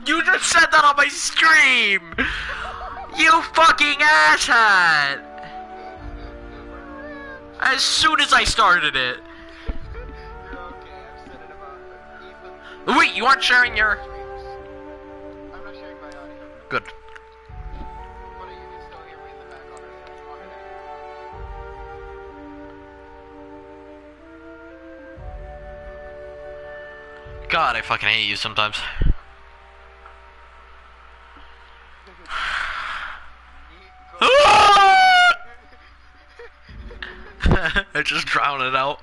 You just said that on my stream! You fucking asshat! As soon as I started it. Wait, you aren't sharing your... I'm not sharing my audio. Good. But you can still hear me in the back on it. God, I fucking hate you sometimes. I just drown it out.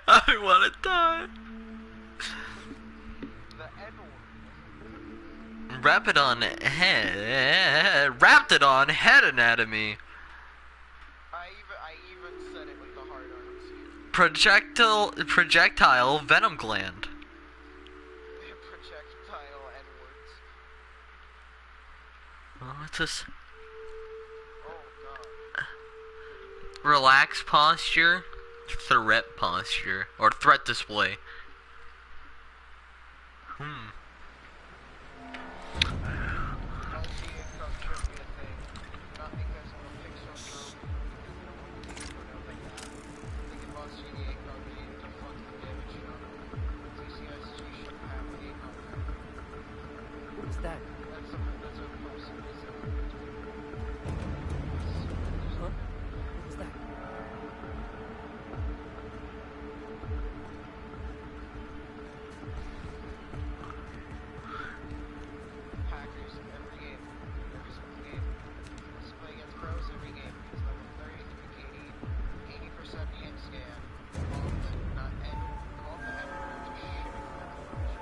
I wanna die. Rapidon head anatomy. I even said it with the hard arms. Projectile venom gland. Projectile N-words. Oh, what's this? Oh god. Relax posture, threat posture, or threat display. What's that? That's a person. Huh? What was that? Hackers every game. Every single game. Let's play against pros every game. It's level 33 KD, 80% hit scan. Not end. Call the header. Just shitting on that.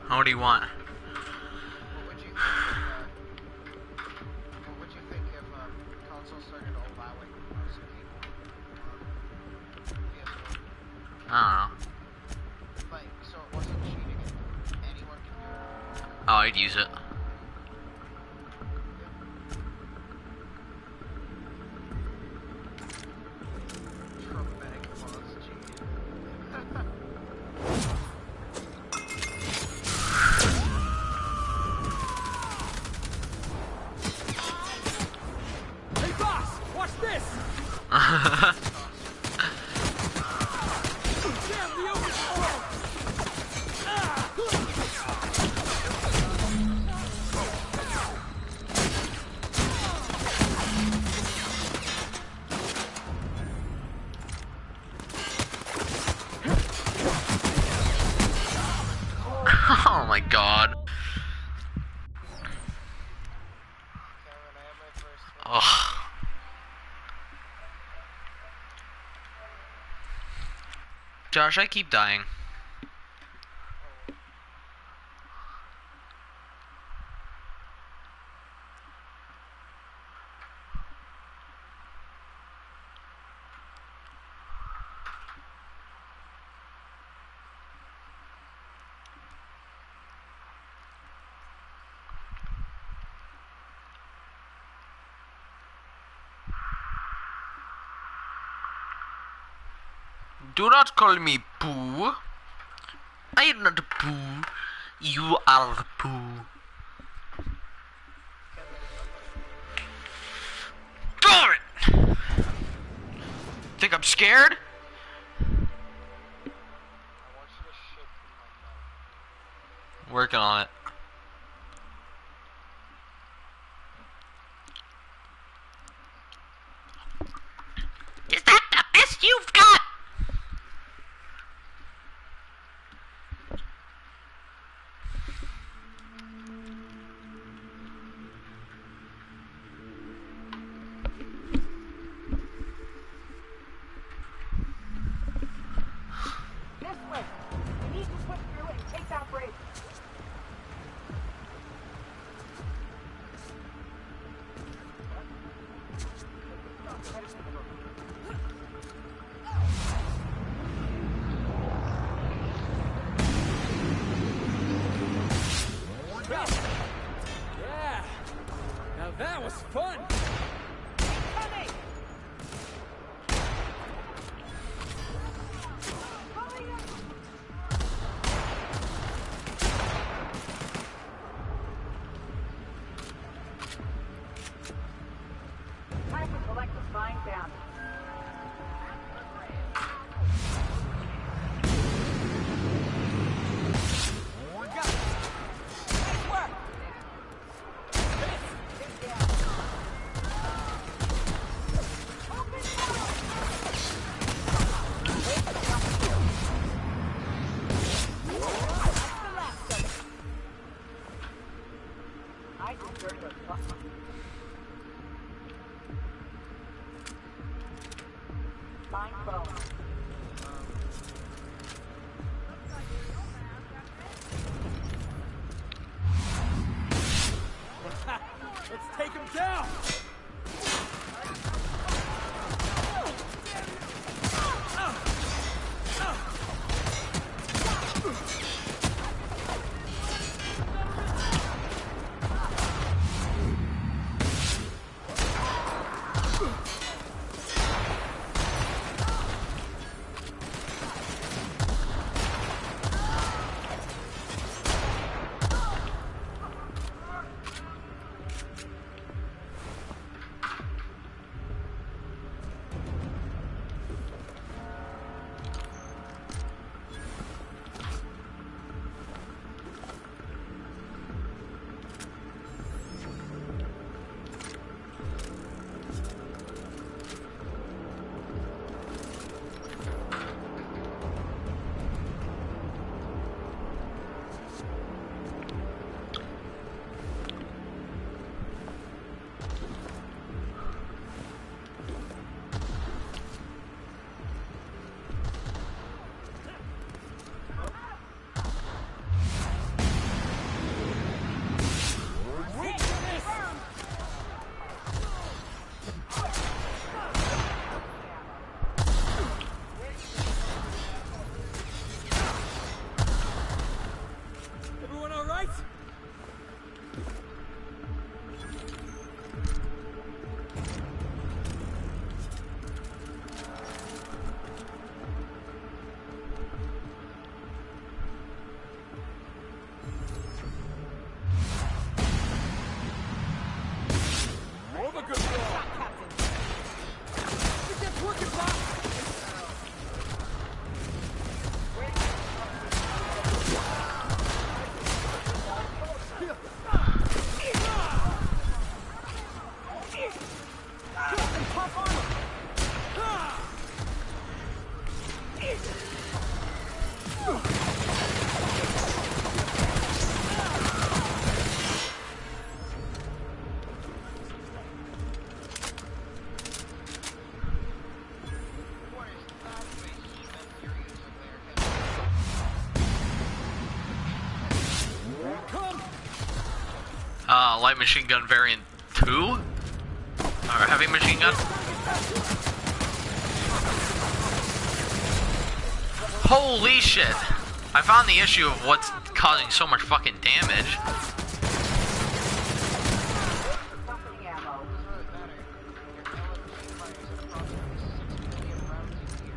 What do you want? What would you think if console started allowing most people PS4? I don't know. Like, so it wasn't cheating and anyone can do it. Oh, I'd use it. Traumatic pause cheating. Oh my god. Ugh. Josh, I keep dying. Do not call me Pooh. I am not Pooh. You are the Pooh. Darn it! think I'm scared? I want you to shit in my mouth. Working on it. Is that the best you've got? This way. We need to push through and take that bridge. Yeah. Now that was fun. Coming! Time to collect the fine bounty. We got it. Nice work. I deserve a fuck. Fine bone. Let's take him down. Everyone all right? More of a good ball. Get that working, Pop. What is that behemoth you're using there, Come. Light machine gun variant 2? Or heavy machine gun? Holy shit! I found the issue of what's causing so much fucking damage. Company ammo. It doesn't really matter. Your LMG fires approximately 6 million rounds a year.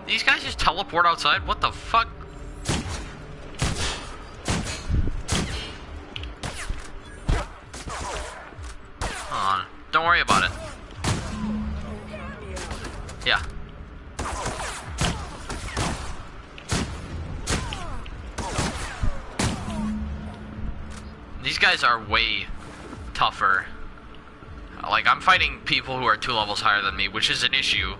These guys just teleport outside? What the fuck? Hold on. Don't worry about it. Yeah. These guys are way tougher. Like, I'm fighting people who are 2 levels higher than me, which is an issue.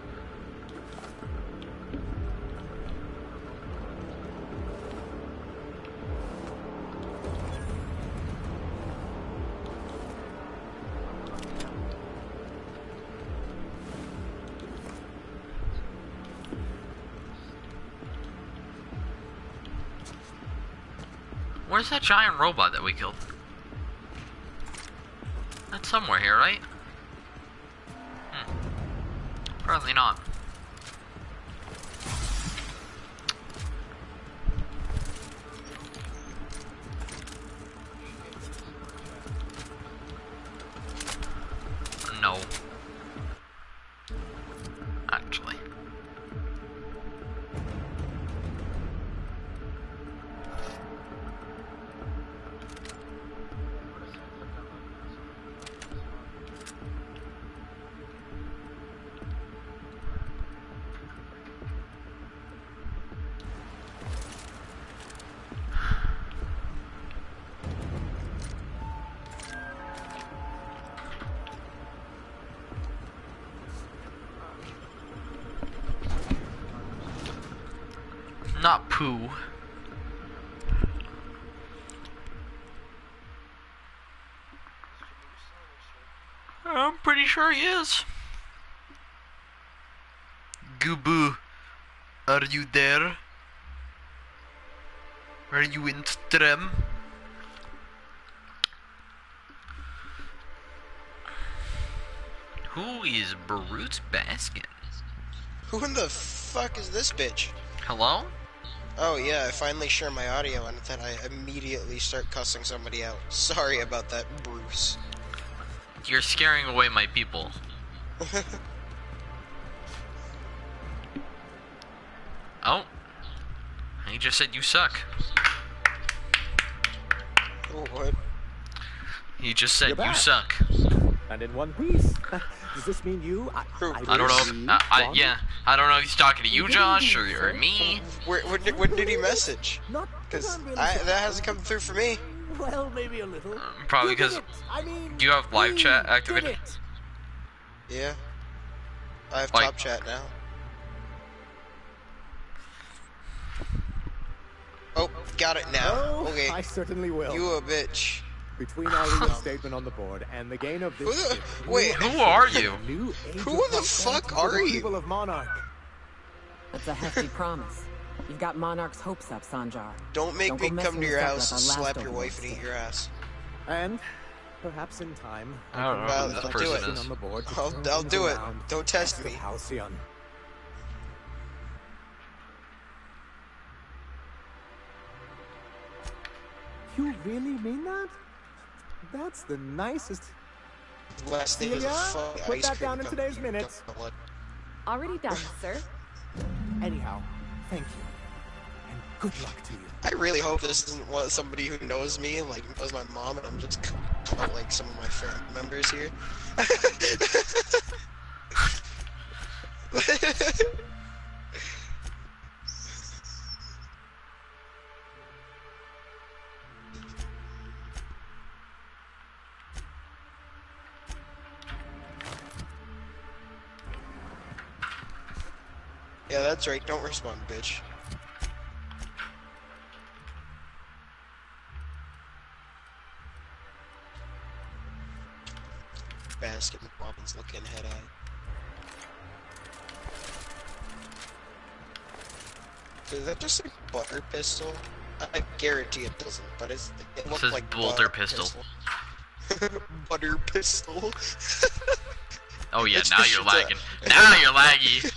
Where's that giant robot that we killed? That's somewhere here, right? Probably not. No. Actually. Not poo. I'm pretty sure he is. Gubu, are you there? Are you in stream? Who is Bruce Baskin? Who in the fuck is this bitch? Hello? Oh yeah, I finally share my audio and then I immediately start cussing somebody out. Sorry about that, Bruce. You're scaring away my people. Oh. He just said you suck. Oh, what? He just said You're you back. suck. And in one piece. Does this mean you? I don't know if, yeah, I don't know if he's talking to you, Josh, or me. When did he message? Not Because that hasn't come through for me. Well, maybe a little. Probably You did because, it. I mean, do you have live chat did activated? it. Yeah. I have Like- top chat now. Oh, got it now. Oh, Okay. I certainly will. You a bitch. Between our reinstatement on the board and the gain of Who this the- ship, wait, Who are you? new age Who of the prosperity fuck for are the you? people of Monarch. That's a hefty promise. You've got Monarch's hopes up, Sanjar. Don't make Don't me go come to messing your this up house like and our last slap your wife and overlords eat your ass. And perhaps in time, I don't know Well, who this I'll do person it. is. on the board to I'll turn do things it. around Don't test of me. Halcyon. You really mean that? That's the nicest. Last name is a Celia, fucking put ice that cream down in company. today's minutes. Already done, sir. Anyhow, thank you. And good luck to you. I really hope this isn't somebody who knows me, like knows my mom, and I'm just calling like some of my family members here. Yeah, that's right. Don't respond, bitch. Baskin Robbins looking head eye. Is that just a butter pistol? I guarantee it doesn't, but it looks says like butter butter pistol. Butter pistol. Oh yeah, It now just you're shoots a- lagging. Now you're laggy.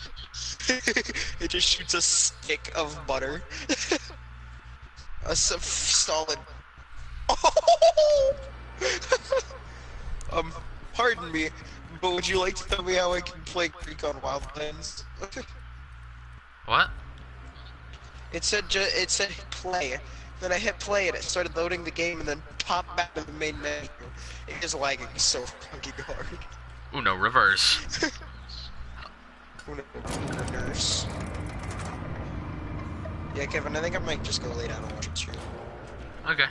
It just shoots a stick of butter. Solid. Oh! Pardon me, but would you like to tell me how I can play Creek on Wildlands? What? It said play. Then I hit play and it started loading the game and then popped back to the main menu. It is lagging so fucking hard. Ooh, no, reverse. Nurse. Yeah, Kevin, I think I might just go lay down and watch it. Okay.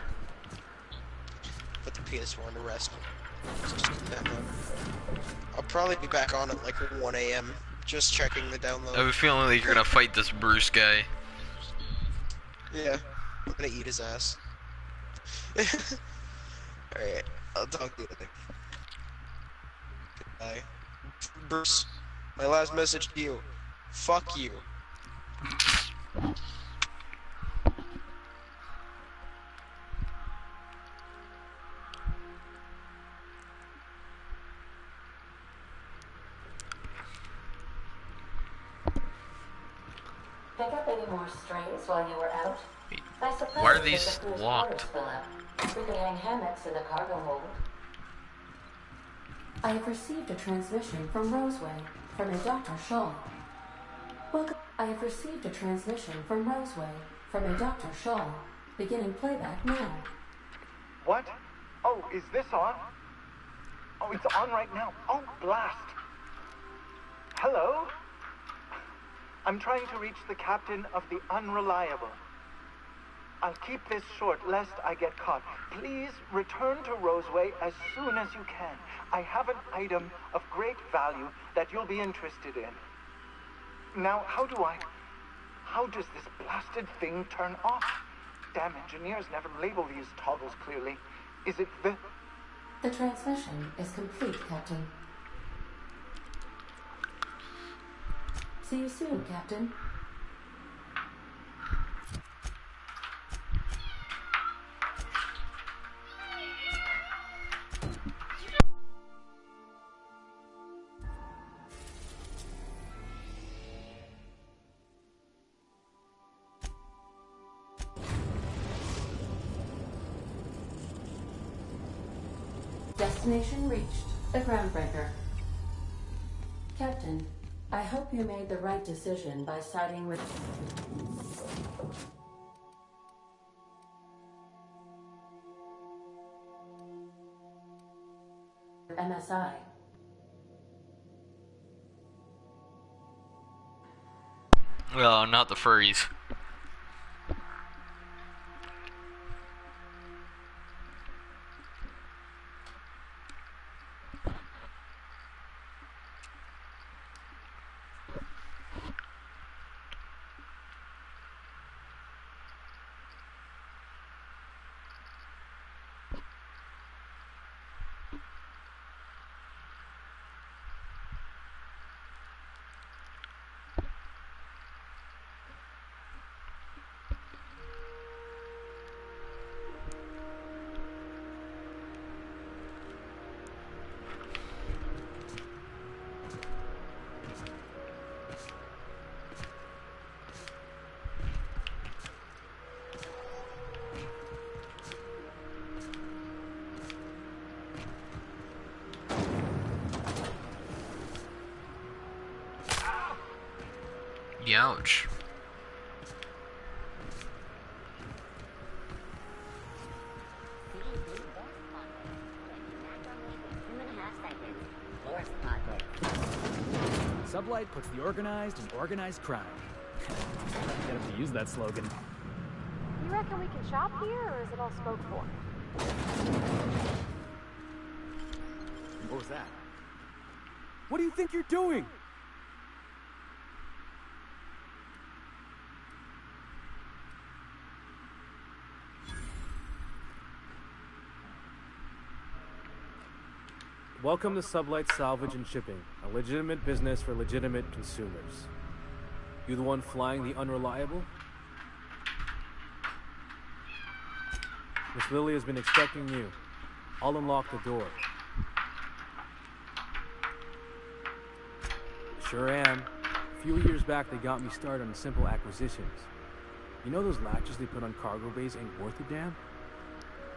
Put the PS4 to rest. I'll probably be back on at like 1 a.m. Just checking the download. I have a feeling like you're gonna fight this Bruce guy. Yeah, I'm gonna eat his ass. Alright, I'll talk to you later. Goodbye. Bruce, my last message to you. Fuck you. Pick up any more strings while you were out? I suppose Why are these the locked? fill up. We could hang hammocks in the cargo hold. I have received a transmission from Roseway, from a Dr. Shaw. Welcome. I have received a transmission from Roseway, from a Dr. Shaw. Beginning playback now. What? Oh, is this on? Oh, it's on right now. Oh, blast. Hello? I'm trying to reach the captain of the Unreliable. I'll keep this short lest I get caught. Please return to Roseway as soon as you can. I have an item of great value that you'll be interested in. Now, how does this blasted thing turn off? Damn engineers never label these toggles clearly. Is it the... The transmission is complete, Captain. See you soon, Captain. Destination reached. The groundbreaker. Captain, I hope you made the right decision by siding with... MSI. Well, not the furries. Ouch. Sublight puts the organized in organized crime. Get him to use that slogan. You reckon we can shop here, or is it all spoke for? What was that? What do you think you're doing? Welcome to Sublight Salvage and Shipping, a legitimate business for legitimate consumers. You the one flying the Unreliable? Miss Lily has been expecting you. I'll unlock the door. Sure am. A few years back, they got me started on simple acquisitions. You know those latches they put on cargo bays ain't worth a damn?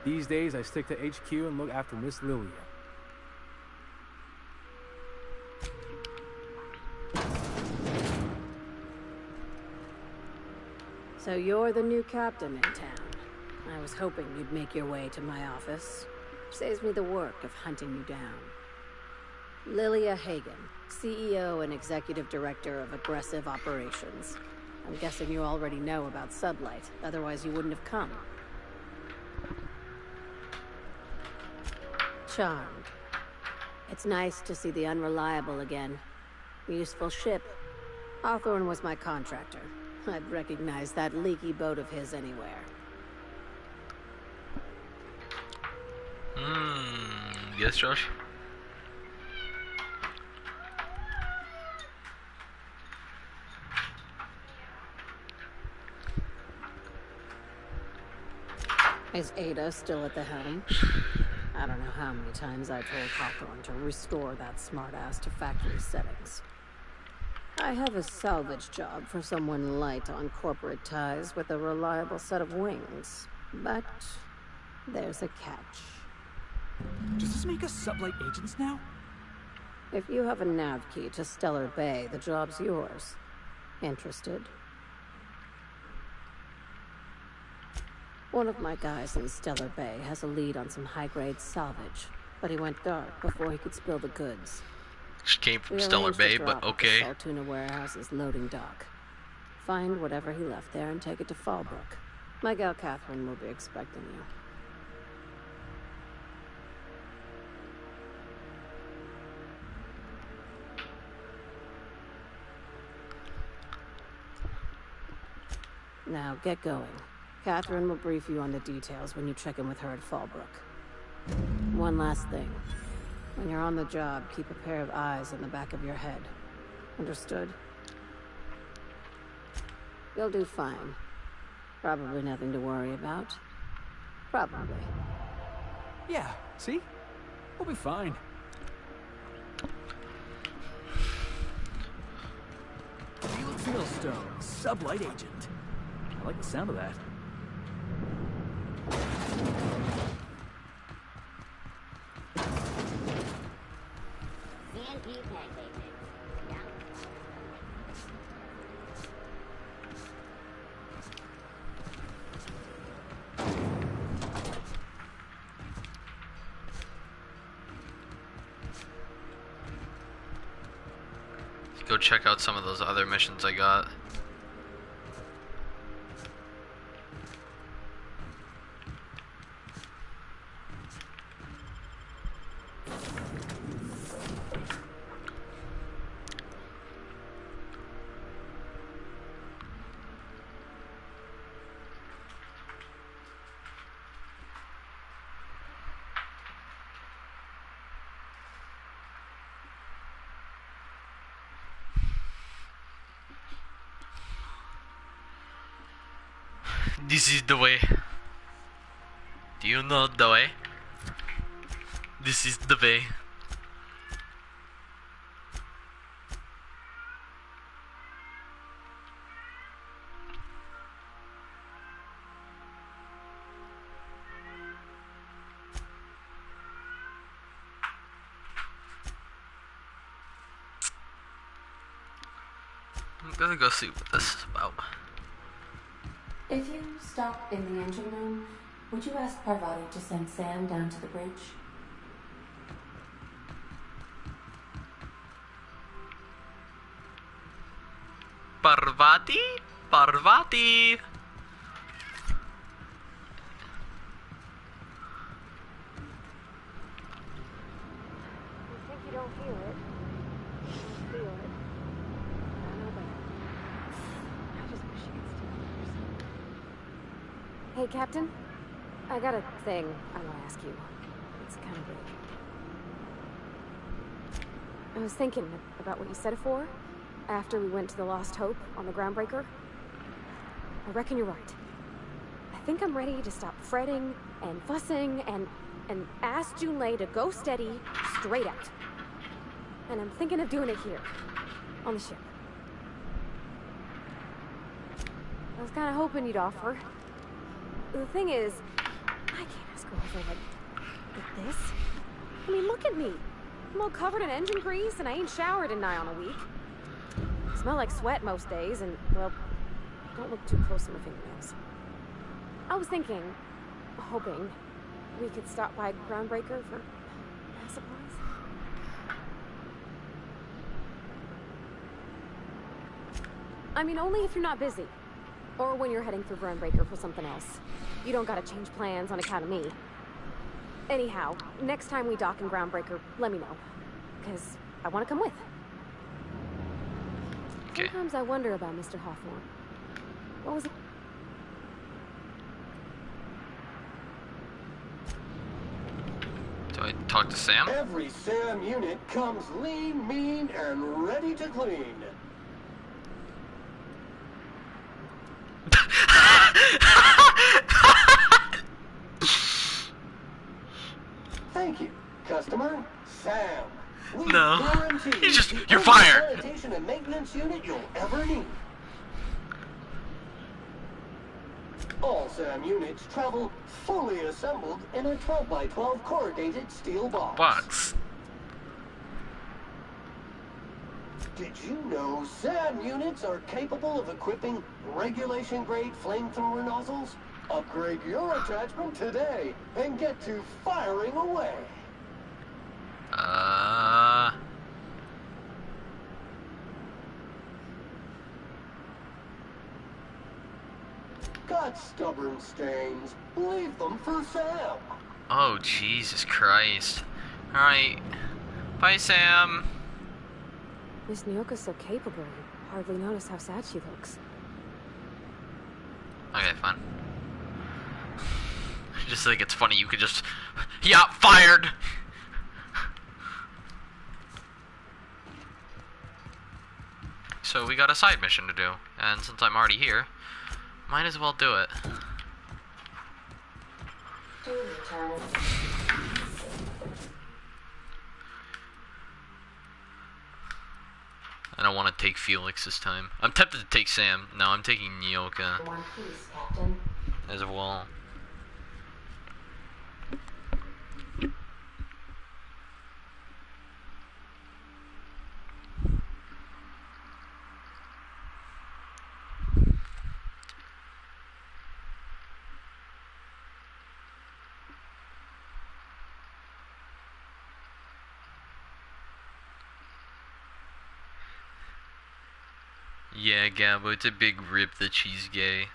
These days, I stick to HQ and look after Miss Lilia. So you're the new captain in town. I was hoping you'd make your way to my office. Saves me the work of hunting you down. Lilia Hagen, CEO and Executive Director of Aggressive Operations. I'm guessing you already know about Sublight, otherwise you wouldn't have come. Charmed. It's nice to see the Unreliable again. Useful ship. Hawthorne was my contractor. I'd recognize that leaky boat of his anywhere. Yes, Josh? Is Ada still at the helm? I don't know how many times I told Hawthorne to restore that smartass to factory settings. I have a salvage job for someone light on corporate ties with a reliable set of wings. But there's a catch. Does this make us Sublight agents now? If you have a nav key to Stellar Bay, the job's yours. Interested? One of my guys in Stellar Bay has a lead on some high-grade salvage, but he went dark before he could spill the goods. She came from We Stellar arranged Bay, a but drop at okay. the Saltuna warehouse's loading dock. Find whatever he left there and take it to Fallbrook. My gal Catherine will be expecting you. Now, get going. Catherine will brief you on the details when you check in with her at Fallbrook. One last thing. When you're on the job, keep a pair of eyes in the back of your head. Understood? You'll do fine. Probably nothing to worry about. Probably. Yeah, see? We'll be fine. Fieldstone, Sublight agent. I like the sound of that. Go check out some of those other missions I got. This is the way. Do you know the way? This is the way. I'm gonna go see what this is about. If you stop in the engine room, would you ask Parvati to send Sam down to the bridge? Parvati? Parvati! You think you don't hear it? You feel it. I know that. I just wish you could still hear. Hey, Captain. I got a thing I want to ask you. It's kind of big. I was thinking about what you said before, after we went to the Lost Hope on the Groundbreaker. I reckon you're right. I think I'm ready to stop fretting and fussing and ask Junlei to go steady, straight out. And I'm thinking of doing it here, on the ship. I was kind of hoping you'd offer. The thing is, I can't ask her over like this. I mean, look at me. I'm all covered in engine grease and I ain't showered in nigh on a week. I smell like sweat most days and, well, don't look too close to my fingernails. I was thinking, hoping, we could stop by Groundbreaker for supplies. I mean, only if you're not busy. Or when you're heading through Groundbreaker for something else. You don't gotta change plans on account of me. Anyhow, next time we dock in Groundbreaker, let me know. Because I want to come with. Okay. Sometimes I wonder about Mr. Hawthorne. What was it? Do I talk to Sam? Every SAM unit comes lean, mean, and ready to clean. Thank you, customer. Sam. We No. guarantee He's just, the you're only fired. sanitation and maintenance unit you'll ever need. All SAM units travel fully assembled in a 12x12 corrugated steel box. Did you know SAM units are capable of equipping regulation-grade flamethrower nozzles? Upgrade your attachment today and get to firing away. Got stubborn stains. Leave them for Sam. Oh, Jesus Christ. Alright. Bye, Sam. Miss Nyoka's so capable, you hardly notice how sad she looks. Okay, fine. I just think it's funny, you could just... Yeah, fired! So we got a side mission to do, and since I'm already here, might as well do it. I don't want to take Felix this time. I'm tempted to take Sam. No, I'm taking Nyoka One piece, Captain. as well. Yeah, Gabo, it's a big rip that she's gay.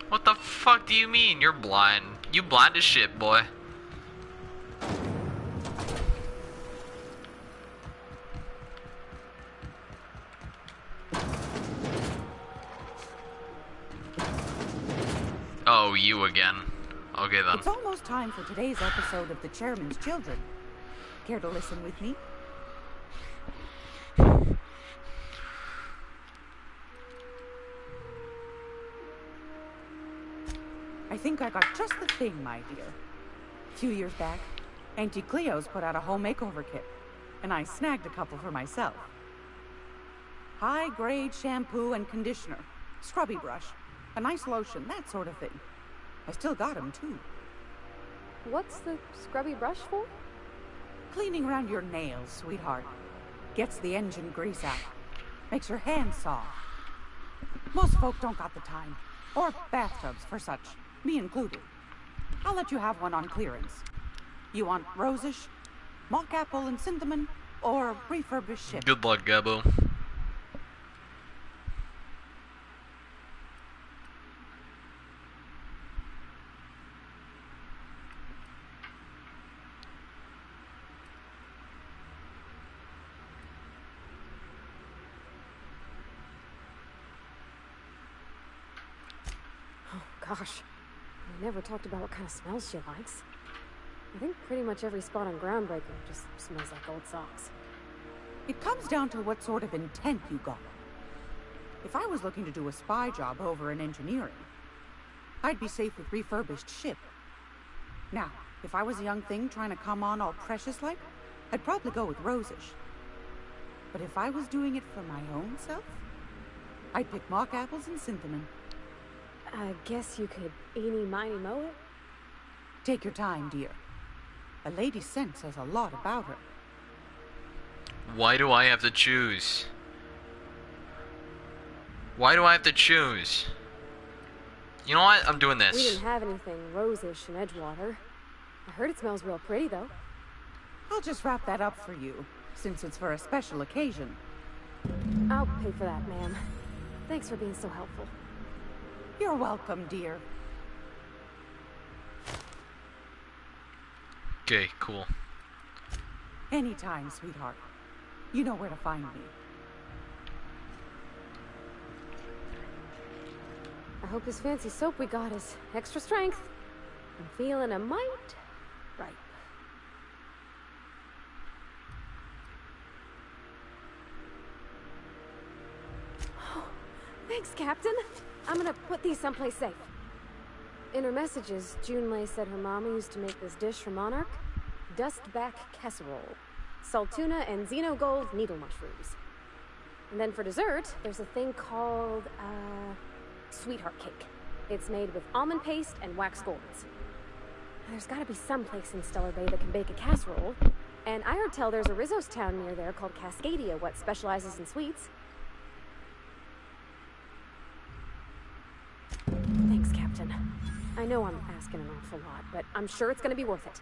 What the fuck do you mean? You're blind. You blind as shit, boy. Oh, you again. Okay then. It's almost time for today's episode of The Chairman's Children. Care to listen with me? I think I got just the thing, my dear. A few years back, Auntie Cleo's put out a home makeover kit, and I snagged a couple for myself. High-grade shampoo and conditioner, scrubby brush, a nice lotion, that sort of thing. I still got 'em, too. What's the scrubby brush for? Cleaning around your nails, sweetheart. Gets the engine grease out. Makes your hands soft. Most folk don't got the time. Or bathtubs for such. Me included. I'll let you have one on clearance. You want rosish, mock apple and cinnamon, or refurbished ship? Good luck, Gabo. Gosh, we never talked about what kind of smells she likes. I think pretty much every spot on Groundbreaker just smells like old socks. It comes down to what sort of intent you got. If I was looking to do a spy job over in engineering, I'd be safe with refurbished ship. Now, if I was a young thing trying to come on all precious-like, I'd probably go with rosish. But if I was doing it for my own self, I'd pick mock apples and cinnamon. I guess you could eeny miny moe it. Take your time, dear. A lady's scent says a lot about her. Why do I have to choose? Why do I have to choose? You know what? I'm doing We this. didn't have anything rose-ish in Edgewater. I heard it smells real pretty, though. I'll just wrap that up for you, since it's for a special occasion. I'll pay for that, ma'am. Thanks for being so helpful. You're welcome, dear. Okay, cool. Anytime, sweetheart. You know where to find me. I hope this fancy soap we got is extra strength. I'm feeling a mite ripe. Oh, thanks, Captain. I'm gonna put these someplace safe. In her messages, Junlei said her mama used to make this dish for Monarch. Dustback casserole. Salt tuna and xenogold needle mushrooms. And then for dessert, there's a thing called, sweetheart cake. It's made with almond paste and wax gourds. There's gotta be some place in Stellar Bay that can bake a casserole. And I heard tell there's a Rizzo's town near there called Cascadia, what specializes in sweets. Thanks, Captain. I know I'm asking an awful lot, but I'm sure it's gonna be worth it.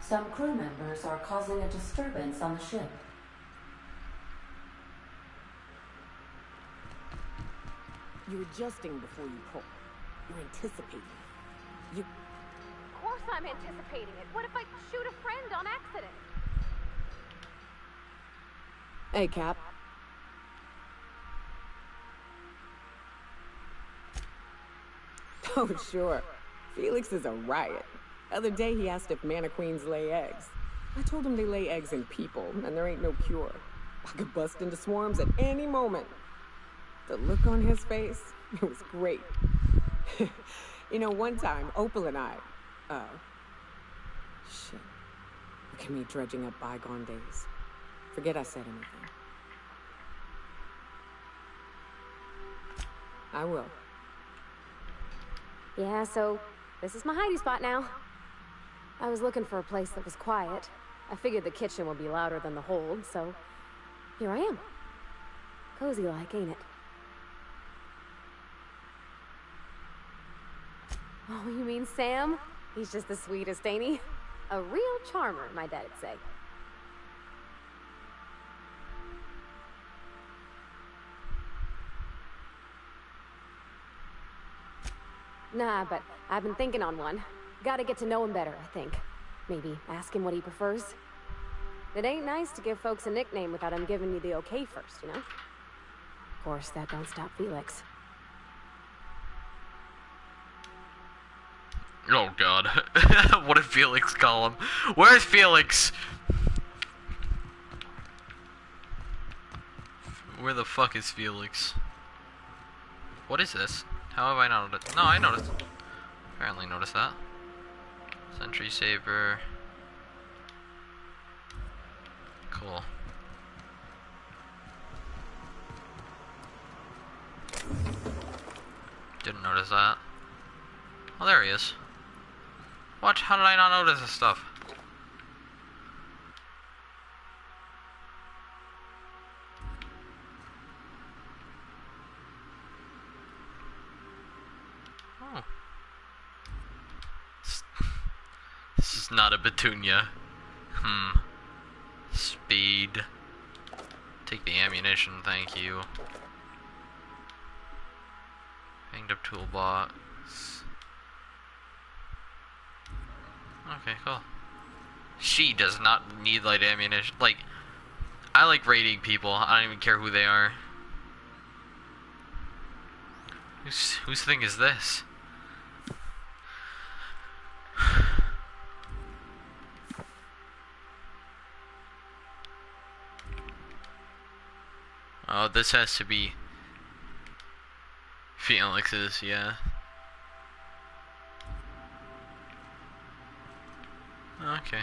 Some crew members are causing a disturbance on the ship. You're adjusting before you pull. You're anticipating. Of course I'm anticipating it. What if I shoot a friend on accident? Hey, Cap. Oh, sure. Felix is a riot. Other day he asked if mana queens lay eggs. I told him they lay eggs in people, and there ain't no cure. I could bust into swarms at any moment. The look on his face, it was great. You know, one time, Opal and I... shit. Look at me dredging up bygone days. Forget I said anything. I will. Yeah, so this is my hidey spot now. I was looking for a place that was quiet. I figured the kitchen would be louder than the hold, so here I am. Cozy like, ain't it? Oh, you mean Sam? He's just the sweetest, ain't he? A real charmer, my dad'd say. Nah, but I've been thinking on one. Gotta get to know him better, I think. Maybe ask him what he prefers. It ain't nice to give folks a nickname without him giving you the okay first, you know? Of course, that don't stop Felix. Oh god. What did Felix call him? Where's Felix? Where the fuck is Felix? What is this? How have I not noticed? No, I noticed. Apparently noticed that. Sentry saber. Cool. Didn't notice that. Oh, there he is. What? How did I not notice this stuff? not a petunia. Speed. Take the ammunition, thank you. Hanged up toolbox. Okay, cool. She does not need light ammunition. Like, I like raiding people. I don't even care who they are. Whose thing is this? Oh, this has to be Felix's, yeah. Okay.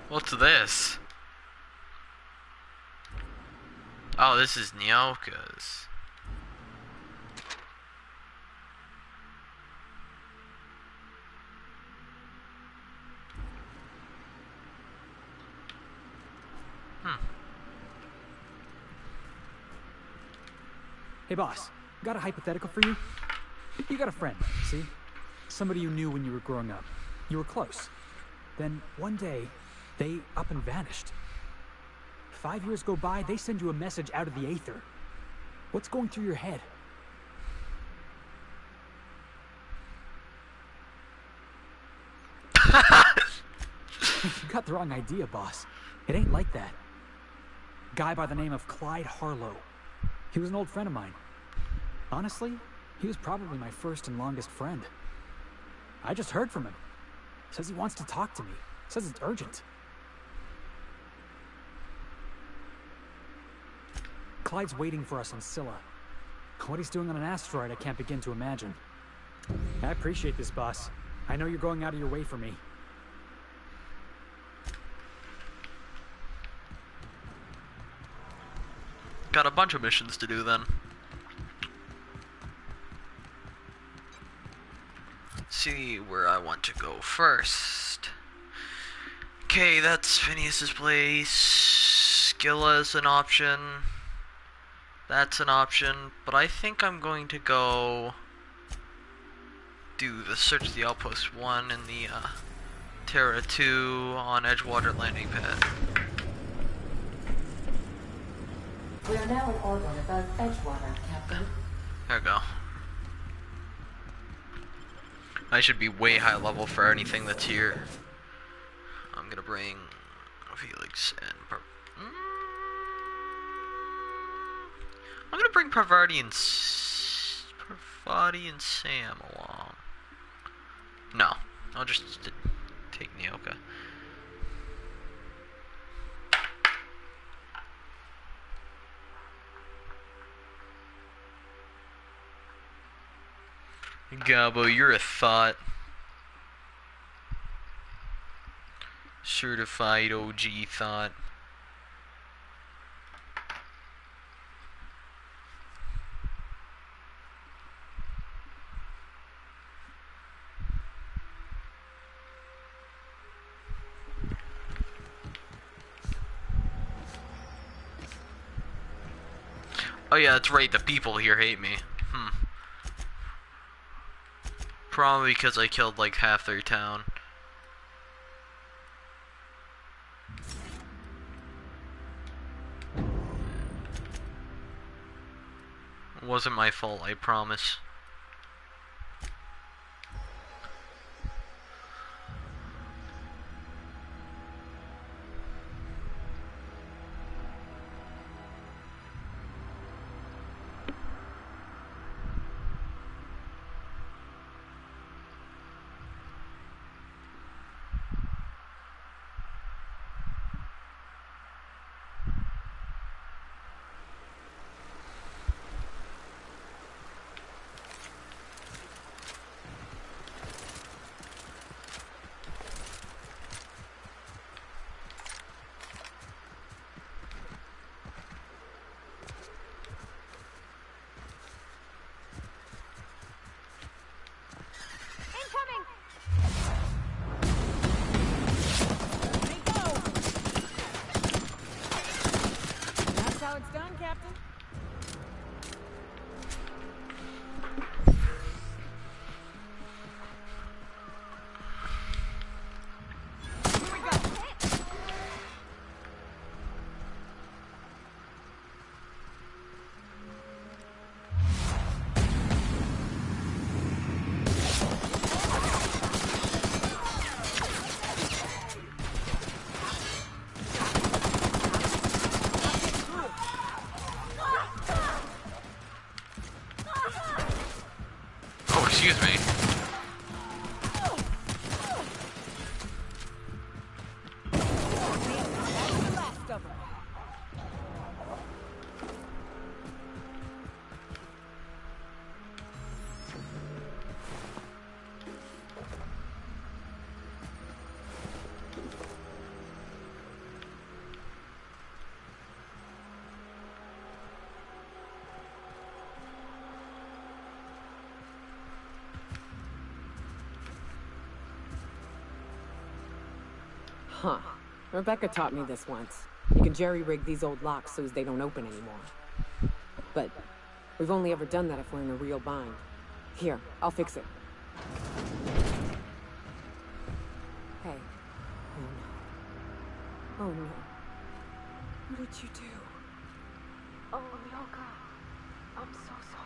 What's this? Oh, this is Nyoka's. Hey boss, got a hypothetical for you? You got a friend, see? Somebody you knew when you were growing up. You were close. Then one day, they up and vanished. 5 years go by, they send you a message out of the aether. What's going through your head? You got the wrong idea, boss. It ain't like that. Guy by the name of Clyde Harlow. He was an old friend of mine. Honestly, he was probably my first and longest friend. I just heard from him. Says he wants to talk to me. Says it's urgent. Clyde's waiting for us on Scylla. What he's doing on an asteroid, I can't begin to imagine. I appreciate this, boss. I know you're going out of your way for me. Got a bunch of missions to do then. See where I want to go first. Okay, that's Phineas's place. Scylla's an option. That's an option, but I think I'm going to go do the Search the Outpost 1 and the Terra 2 on Edgewater landing pad. We are now in orbit above Edgewater, Captain. There we go. I should be way high level for anything that's here. I'm gonna bring Felix and I'm gonna bring Parvati and Sam along. No, I'll just take Nyoka. Gabo, you're a thought. Certified OG thought. Oh yeah, that's right, the people here hate me. Probably because I killed like half their town. It wasn't my fault, I promise. Excuse me. That's the last of them. Huh. Rebecca taught me this once. You can jerry-rig these old locks so as they don't open anymore. But we've only ever done that if we're in a real bind. Here, I'll fix it. Hey. Oh no. Oh no. What did you do? Oh, Yoka. I'm so sorry.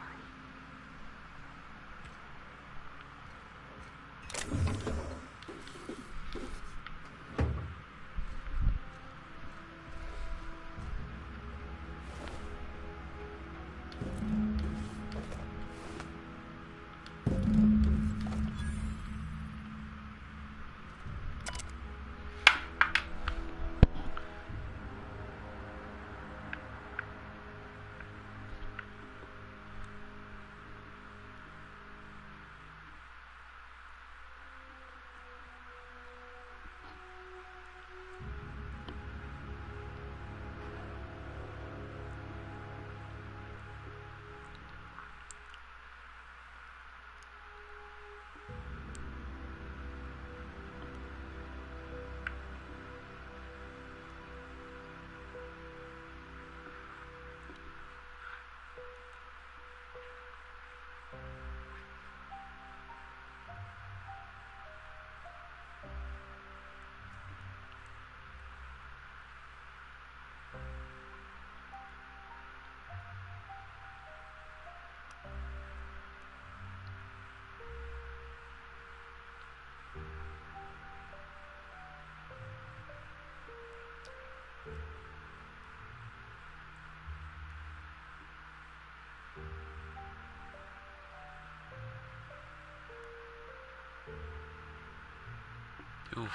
Oof.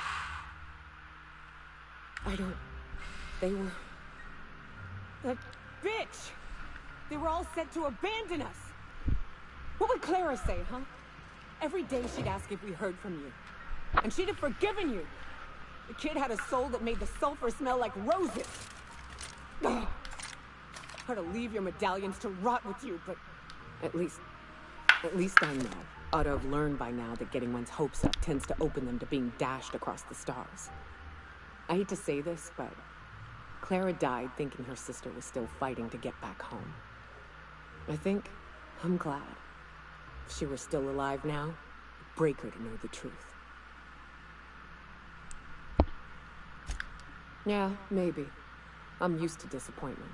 I don't... They were... That bitch! They were all set to abandon us! What would Clara say, huh? Every day she'd ask if we heard from you. And she'd have forgiven you! The kid had a soul that made the sulfur smell like roses! Ugh. Or to leave your medallions to rot with you, but... At least I know. Ought to have learned by now that getting one's hopes up tends to open them to being dashed across the stars. I hate to say this, but Clara died thinking her sister was still fighting to get back home. I think I'm glad. If she were still alive now, it'd break her to know the truth. Yeah, maybe. I'm used to disappointment.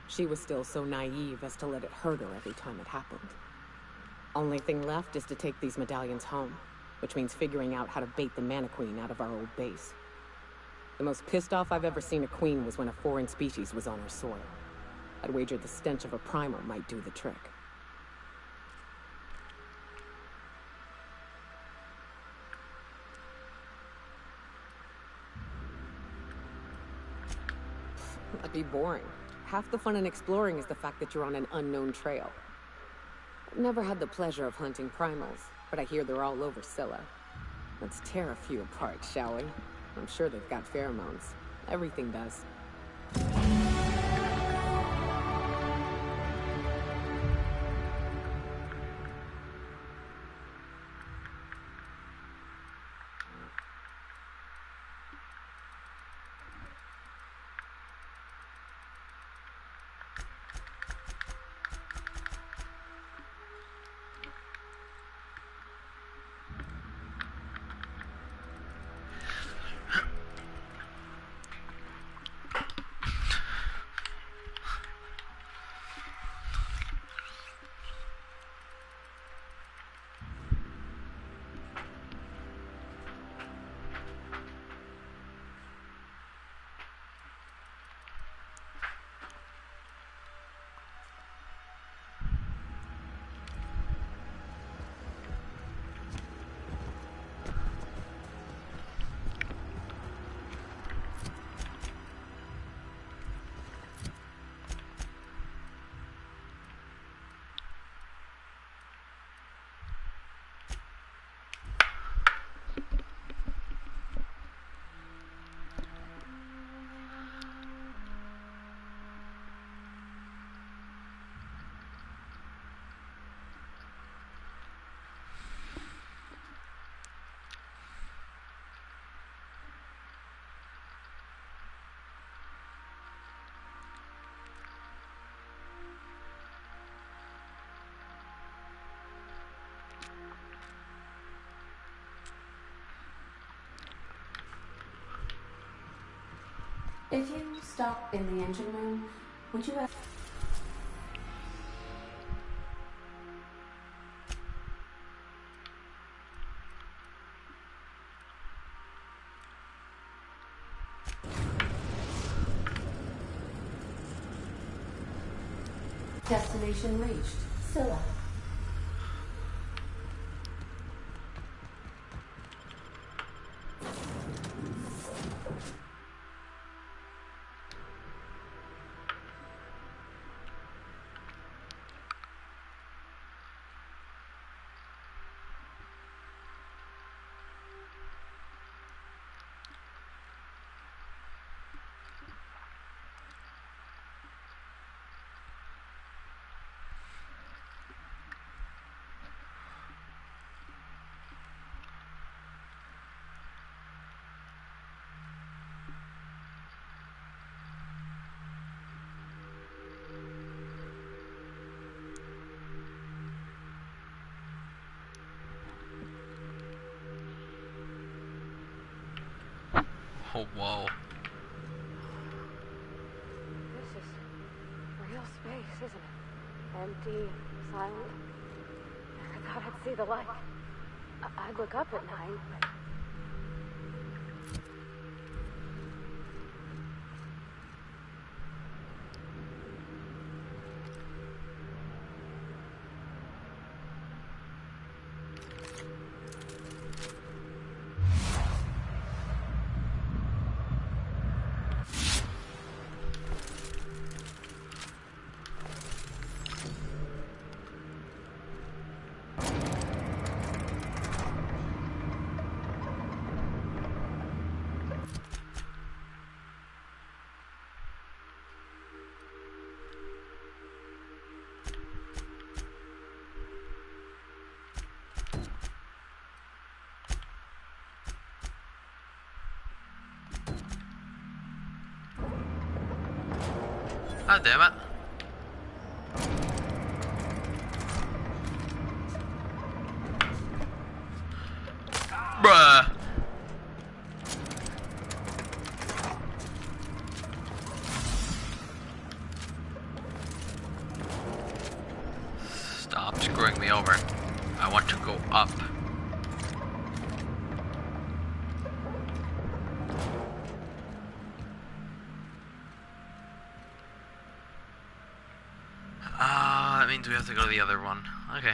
She was still so naive as to let it hurt her every time it happened. Only thing left is to take these medallions home, which means figuring out how to bait the Mana-Queen out of our old base. The most pissed off I've ever seen a queen was when a foreign species was on her soil. I'd wager the stench of a primal might do the trick. That'd be boring. Half the fun in exploring is the fact that you're on an unknown trail. Never had the pleasure of hunting primals, but I hear they're all over Scylla. Let's tear a few apart, shall we? I'm sure they've got pheromones. Everything does. If you stop in the engine room, would you have... Destination reached. Scylla. Oh, whoa. This is real space, isn't it? Empty, silent. Never thought I'd see the light. I'd look up at night, but... Ah, damn it. Bruh. Stop screwing me over. I want to go up. That means we have to go to the other one. Okay.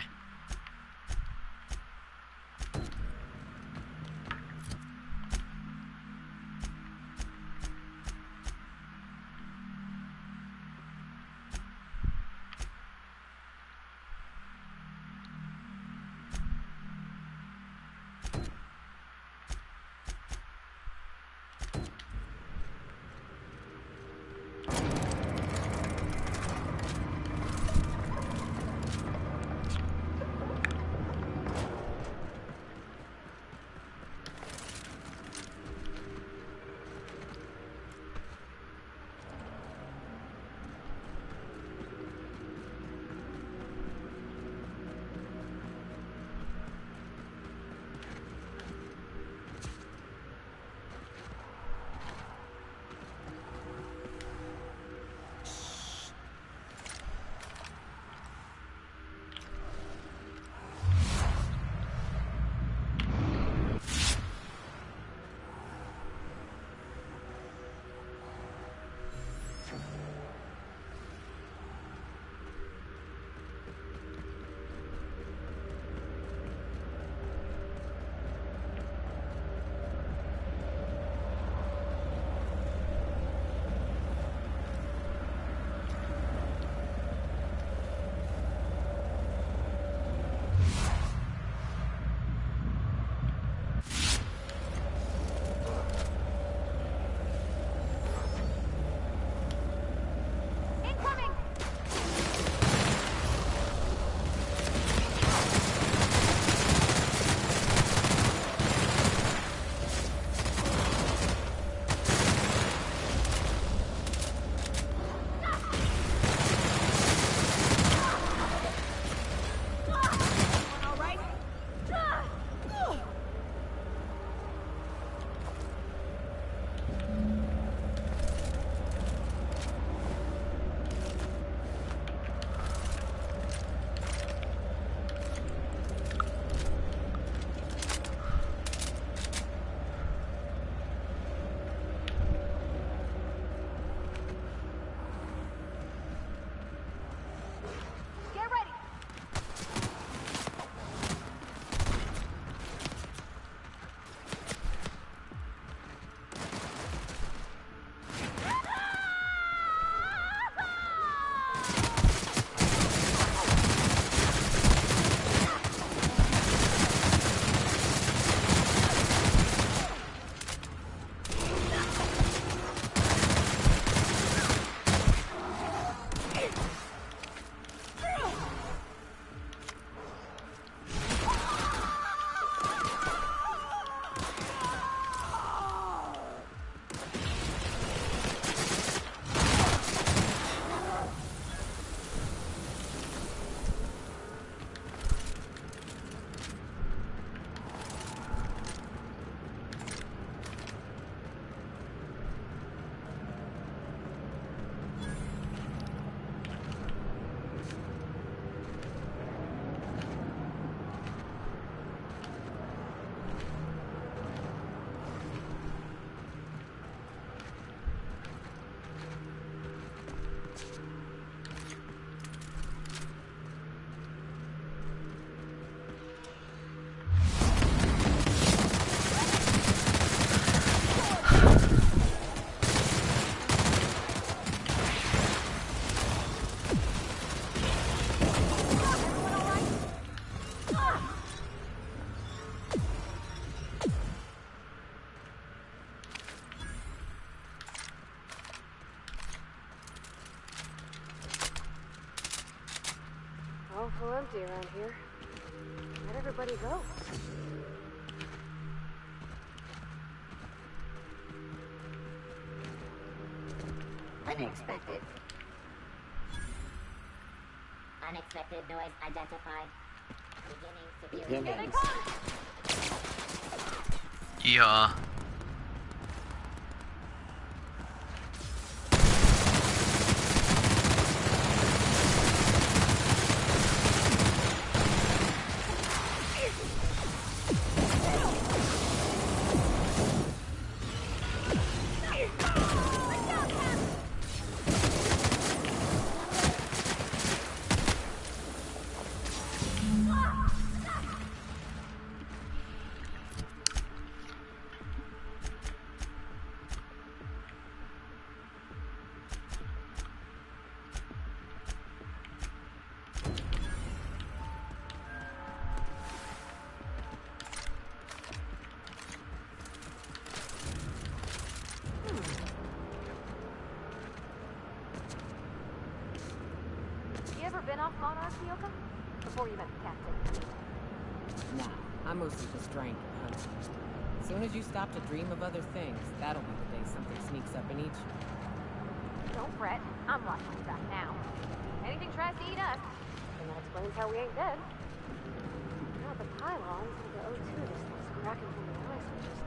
empty around here. Where'd everybody go? Unexpected. Unexpected noise identified. Beginning security. Beginnings. Yeah. Before you met the captain. Nah, I mostly just drank and hunted. As soon as you stop to dream of other things, that'll be the day something sneaks up and eats you. Don't fret, I'm watching you back now. Anything tries to eat us, then that explains how we ain't dead. Now the pylons of the O2 just starts cracking from the ice and just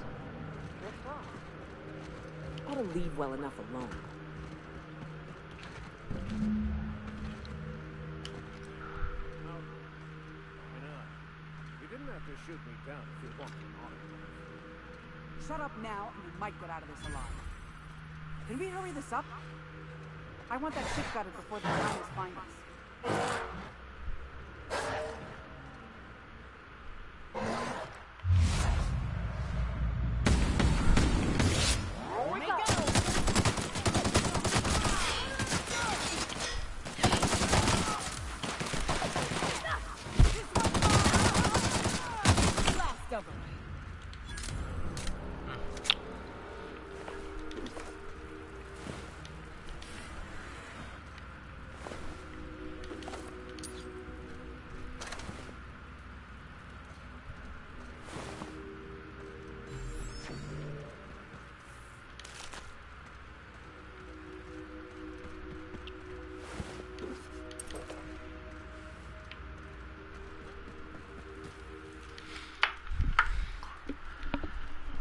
drift off. Ought to leave well enough alone. Shoot me down if you want an autograph. Shut up now, and you might get out of this alive. Can we hurry this up? I want that ship gutted before the Giants find us.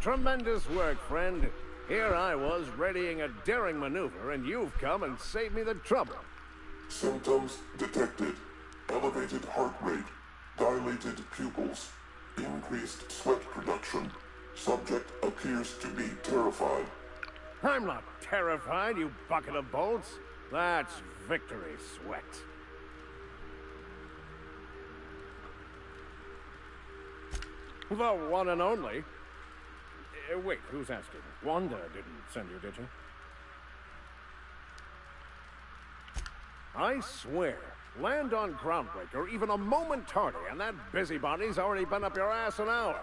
Tremendous work, friend. Here I was readying a daring maneuver, and you've come and saved me the trouble. Symptoms detected. Elevated heart rate, dilated pupils, increased sweat production. Subject appears to be terrified. I'm not terrified, you bucket of bolts. That's victory sweat. The one and only. Wait, who's asking? Wanda didn't send you, did she? I swear, land on Groundbreaker even a moment tardy, and that busybody's already been up your ass an hour.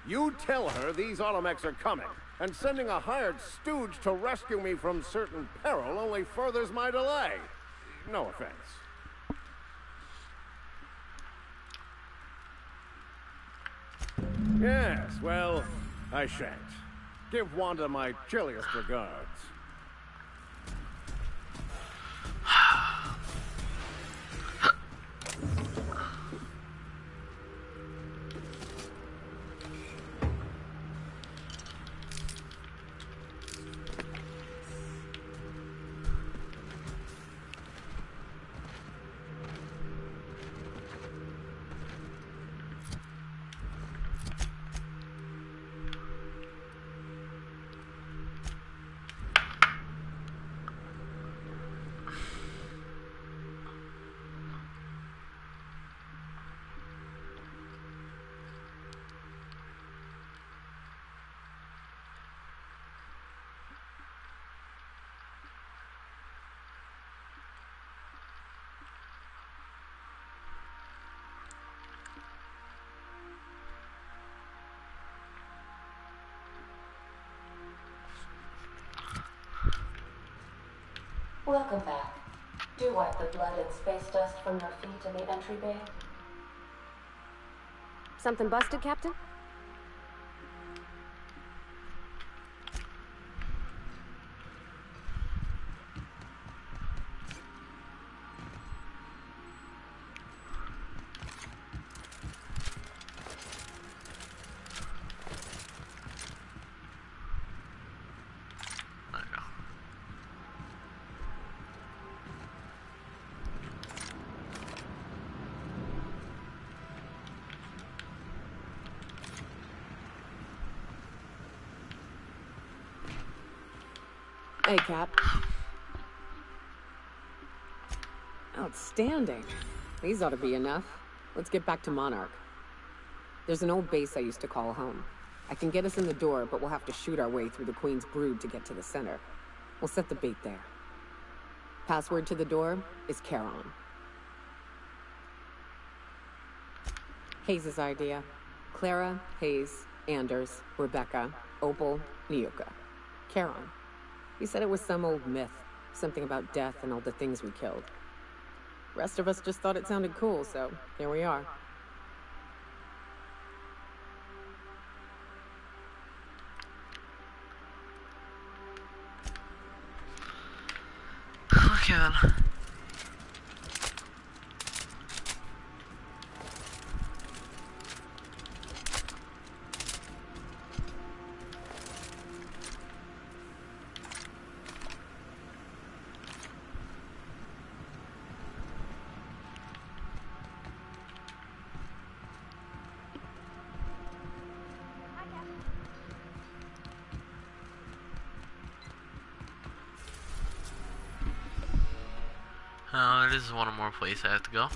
You tell her these automechs are coming, and sending a hired stooge to rescue me from certain peril only furthers my delay. No offense. Yes, well, I shan't. Give Wanda my chilliest regards. Welcome back. Do wipe the blood and space dust from your feet in the entry bay. Something busted, Captain? Hey, Cap. Outstanding. These ought to be enough. Let's get back to Monarch. There's an old base I used to call home. I can get us in the door, but we'll have to shoot our way through the Queen's brood to get to the center. We'll set the bait there. Password to the door is Charon. Hayes' idea. Clara, Hayes, Anders, Rebecca, Opal, Niuka. Charon. He said it was some old myth, something about death and all the things we killed. Rest of us just thought it sounded cool, so here we are. Okay then. This is one more place I have to go.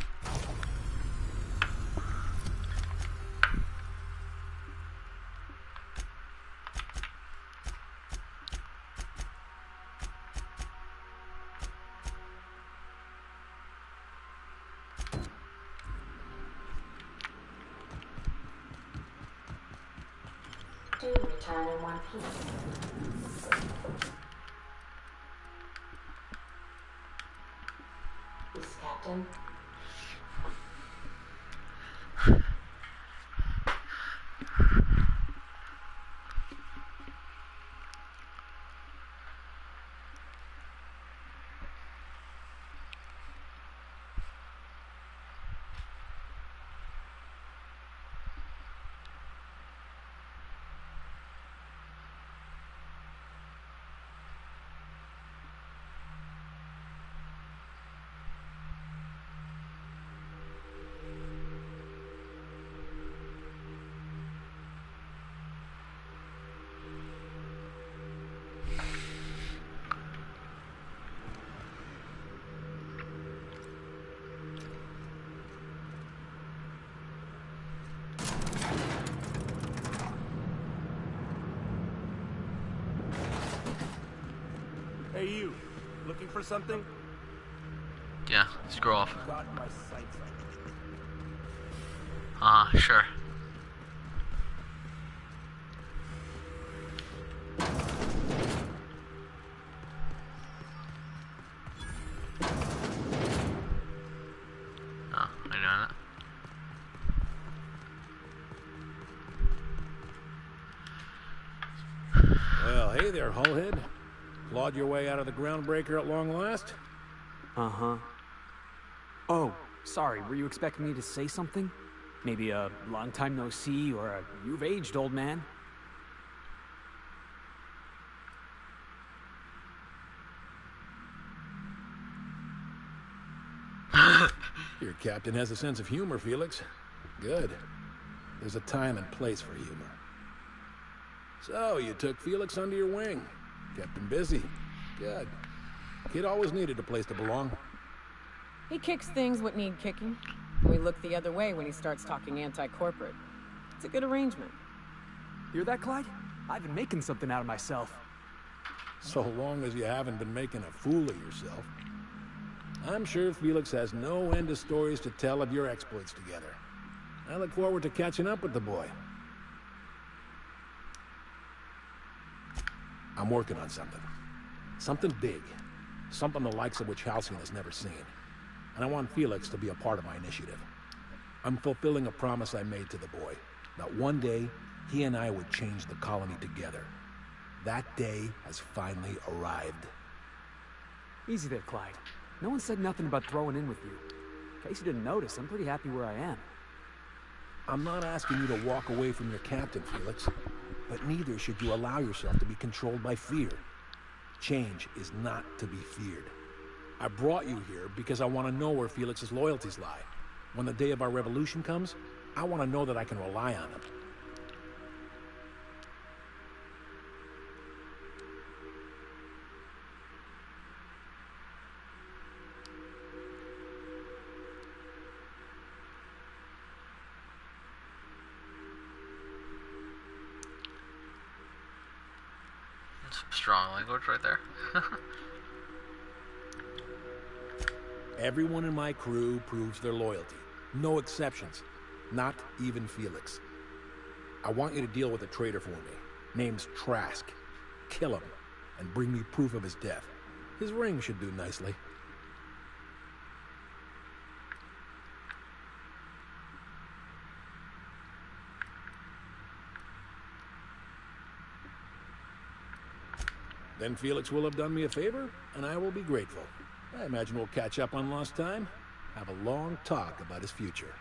Do return in one piece. Captain. Hey you, looking for something? Yeah, screw off. Got my sights on. Sure. Oh, I know that. Well, hey there, hullhead. Clawed your way out of the groundbreaker at long last? Uh-huh. Oh, sorry, were you expecting me to say something? Maybe a long time no see, or a you've aged, old man? Your captain has a sense of humor, Felix. Good. There's a time and place for humor. So, you took Felix under your wing. Kept him busy. Good. Kid always needed a place to belong. He kicks things what need kicking. We look the other way when he starts talking anti-corporate. It's a good arrangement. Hear that, Clyde? I've been making something out of myself. So long as you haven't been making a fool of yourself. I'm sure Felix has no end of stories to tell of your exploits together. I look forward to catching up with the boy. I'm working on something. Something big. Something the likes of which Halcyon has never seen. And I want Felix to be a part of my initiative. I'm fulfilling a promise I made to the boy, that one day he and I would change the colony together. That day has finally arrived. Easy there, Clyde. No one said nothing about throwing in with you. In case you didn't notice, I'm pretty happy where I am. I'm not asking you to walk away from your captain, Felix, but neither should you allow yourself to be controlled by fear. Change is not to be feared. I brought you here because I want to know where Felix's loyalties lie. When the day of our revolution comes, I want to know that I can rely on him. Some strong language right there. Everyone in my crew proves their loyalty. No exceptions. Not even Felix. I want you to deal with a traitor for me. Name's Trask. Kill him, and bring me proof of his death. His ring should do nicely. Then Felix will have done me a favor, and I will be grateful. I imagine we'll catch up on lost time, have a long talk about his future.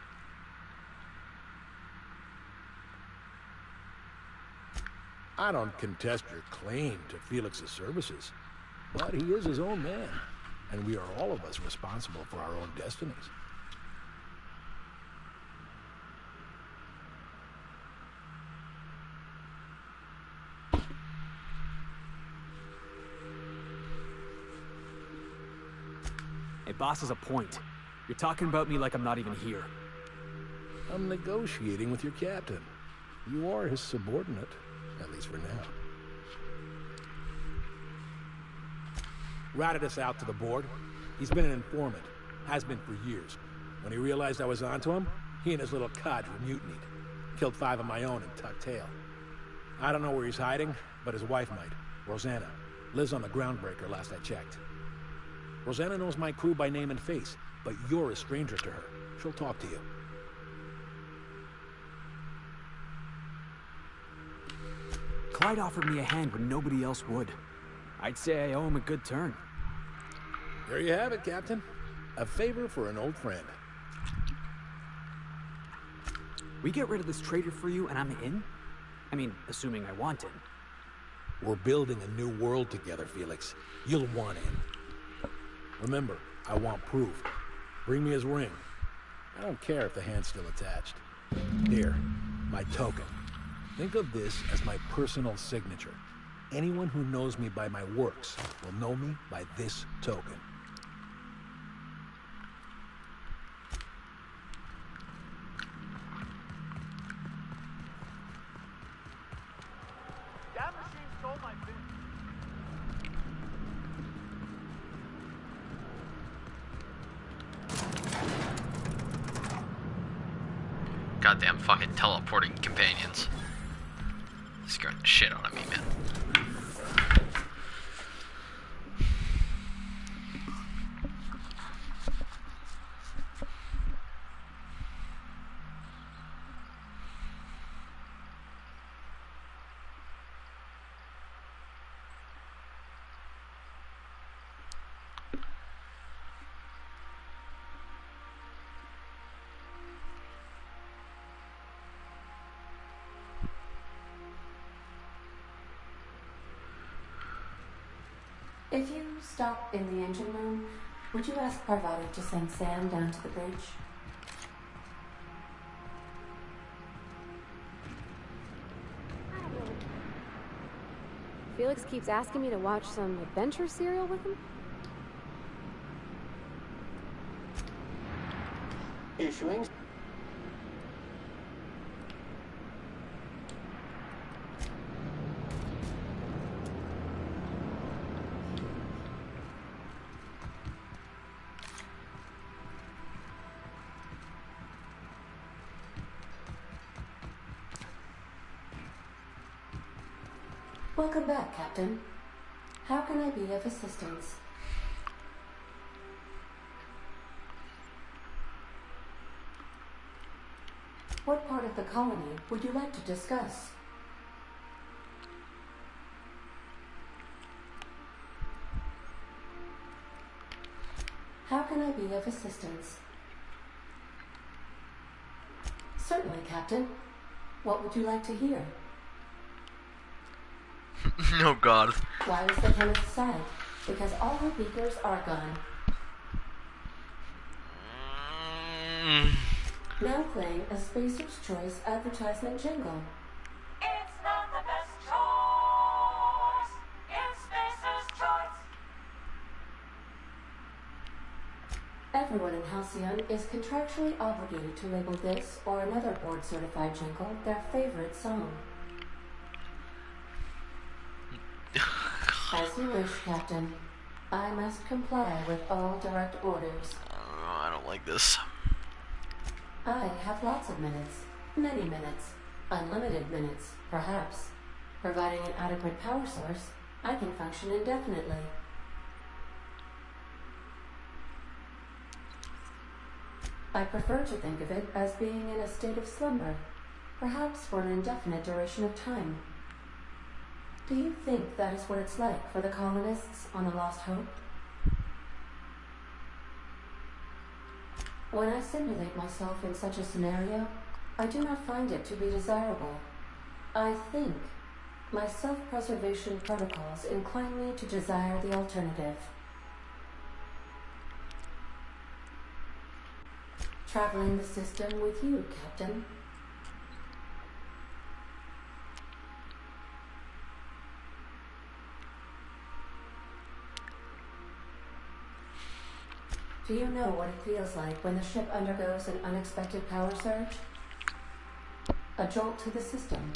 I don't contest your claim to Felix's services, but he is his own man, and we are all of us responsible for our own destinies. Hey, boss has a point. You're talking about me like I'm not even here. I'm negotiating with your captain. You are his subordinate, at least for now. Ratted us out to the board. He's been an informant. Has been for years. When he realized I was onto him, he and his little cadre mutinied. Killed 5 of my own and tucked tail. I don't know where he's hiding, but his wife might. Rosanna. Lives on the Groundbreaker last I checked. Rosanna knows my crew by name and face, but you're a stranger to her. She'll talk to you. Clyde offered me a hand when nobody else would. I'd say I owe him a good turn. There you have it, Captain. A favor for an old friend. We get rid of this traitor for you and I'm in? I mean, assuming I want in. We're building a new world together, Felix. You'll want in. Remember, I want proof. Bring me his ring. I don't care if the hand's still attached. Here, my token. Think of this as my personal signature. Anyone who knows me by my works will know me by this token. That machine stole my bin. Goddamn fucking teleporting companions. Scaring the shit out of me, man. If you stop in the engine room, would you ask Parvati to send Sam down to the bridge? I don't know. Felix keeps asking me to watch some adventure serial with him. Issuing. Welcome back, Captain. How can I be of assistance? What part of the colony would you like to discuss? How can I be of assistance? Certainly, Captain. What would you like to hear? Oh God. Why is the chemist sad? Because all her beakers are gone. Now playing a Spacer's Choice advertisement jingle. It's not the best choice. It's Spacer's Choice. Everyone in Halcyon is contractually obligated to label this or another board-certified jingle their favorite song. As you wish, Captain. I must comply with all direct orders. I don't like this. I have lots of minutes. Many minutes. Unlimited minutes, perhaps. Providing an adequate power source, I can function indefinitely. I prefer to think of it as being in a state of slumber, perhaps for an indefinite duration of time. Do you think that is what it's like for the colonists on the Lost Hope? When I simulate myself in such a scenario, I do not find it to be desirable. I think my self-preservation protocols incline me to desire the alternative. Traveling the system with you, Captain. Do you know what it feels like when the ship undergoes an unexpected power surge? A jolt to the system.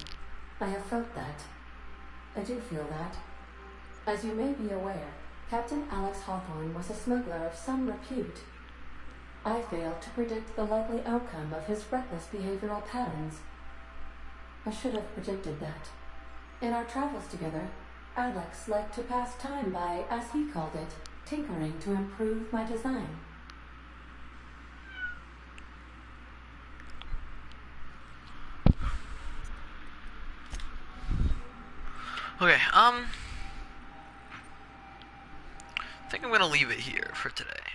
I have felt that. I do feel that. As you may be aware, Captain Alex Hawthorne was a smuggler of some repute. I failed to predict the likely outcome of his reckless behavioral patterns. I should have predicted that. In our travels together, Alex liked to pass time by, as he called it, tinkering to improve my design. Okay, I think I'm gonna leave it here for today.